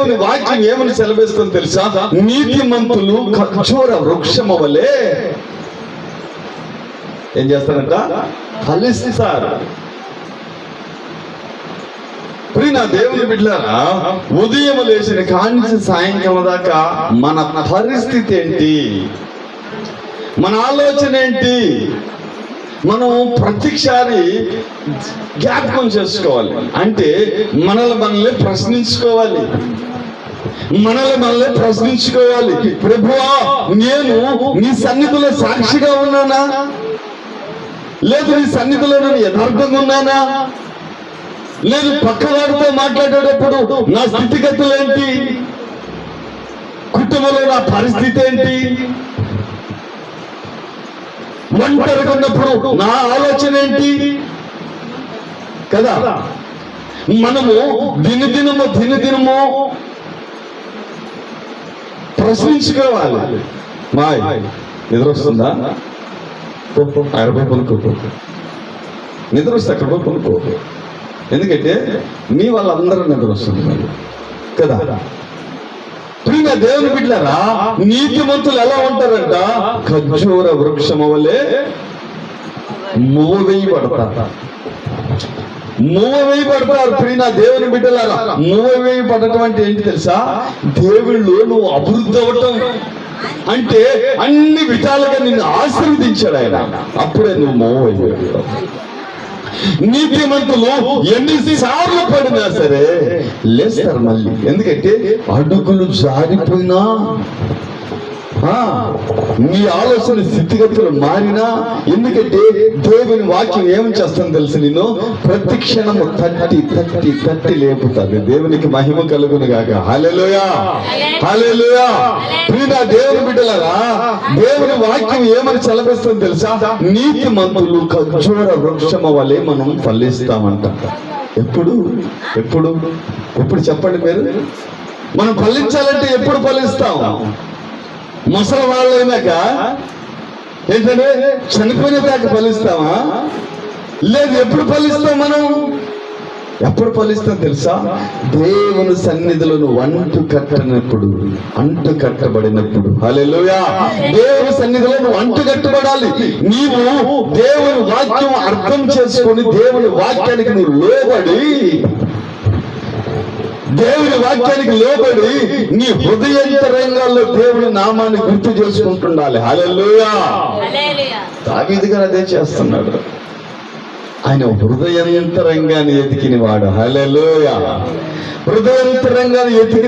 దేవుని వాక్యం ఏమని సెలవిస్తుందో తెలుసా? నీతిమంతులు ఖర్జూర వృక్షము వలె ఏం చేస్తారంట? ఫలిస్తారు. ప్రియా దేవుని బిడ్డలారా, ఉదయం లేచిన కాంచి సాయంకాలం దాకా మన పరిస్థితి ఏంటి, మన ఆలోచన ఏంటి, మనం ప్రతిసారి జ్ఞాపకం చేసుకోవాలి. అంటే మనల్ని ప్రశ్నించుకోవాలి. ప్రభువా, నేను నీ సన్నిధిలో సాక్షిగా ఉన్నానా, లేదు నీ సన్నిధిలో నేను యథార్థంగా ఉన్నానా, లేదు పక్కవాడితో మాట్లాడేటప్పుడు నా స్థితిగతులు ఏంటి, కుటుంబంలో నా పరిస్థితి ఏంటి, ఒంటరిగా ఉన్నప్పుడు నా ఆలోచన ఏంటి కదా. మనము దినదినము ప్రశ్నించుకోవాలి. మాయ్ నిద్ర వస్తుందా? అరవై పనుకో. నిద్ర వస్తే అక్కడ పనుకో. ఎందుకంటే నీ వాళ్ళందరూ నిద్ర వస్తుంది కదా. ప్రియ దేవుని బిడ్డలారా, నీతిమంతులు ఎలా ఉంటారంట? ఖర్జూర వృక్షము వలె మూవేయబడతారు. ప్రియ దేవుని బిడ్డలారా, మూవేయబడటం అంటే ఏంటి తెలుసా? దేవుళ్ళు నువ్వు అభివృద్ధి అవ్వటం అంటే అన్ని విధాలుగా నిన్ను ఆశీర్వదించాడు ఆయన. అప్పుడే నువ్వు మూవేయబడతావు. నీతిమంతులు ఎన్నిసార్లు పడినా సరే లేస్తారు మళ్ళీ. ఎందుకంటే అడుగులు జారిపోయినా, నీ ఆలోచన స్థితిగతులు మారినా, ఎందుకంటే దేవుని వాక్యం ఏమని చేస్తాను తెలుసు, నేను ప్రతి క్షణము తట్టి లేపుతాను. దేవునికి మహిమ కలుగును గాక. హల్లెలూయా, హల్లెలూయా. ప్రియ దేవుని బిడ్డలారా, దేవుని వాక్యం ఏమని సెలవిస్తుంది తెలుసా? నీతిమంతులు ఖర్జూర వృక్షము వలె మనం ఫలిస్తామంట. ఎప్పుడు చెప్పండి మీరు? మనం ఫలించాలంటే ఎప్పుడు ఫలిస్తాం? ముసలి వాళ్ళు అయినాక ఏంటంటే చనిపోయిన దాకా ఫలిస్తామా? లేదు. ఎప్పుడు ఫలిస్తాం మనం? ఎప్పుడు ఫలిస్తాం తెలుసా? దేవుని సన్నిధిలో అంటు కట్టబడినప్పుడు. హల్లెలూయా. దేవుని సన్నిధిలో నువ్వు అంటు కట్టబడాలి. నీవు దేవుని వాక్యం అర్థం చేసుకొని దేవుని వాక్యానికి నువ్వు లోబడి నీ హృదయాంతరంగాల్లో దేవుని నామాన్ని గుర్తు చేసుకుంటుండాలి. హల్లెలూయా. దావీదు గారు అదే చేస్తున్నాడు. ఆయన హృదయాంతరంగాన్ని ఎతికిన వాడు. హల్లెలూయా. హృదయాంతరంగాన్ని ఎతికి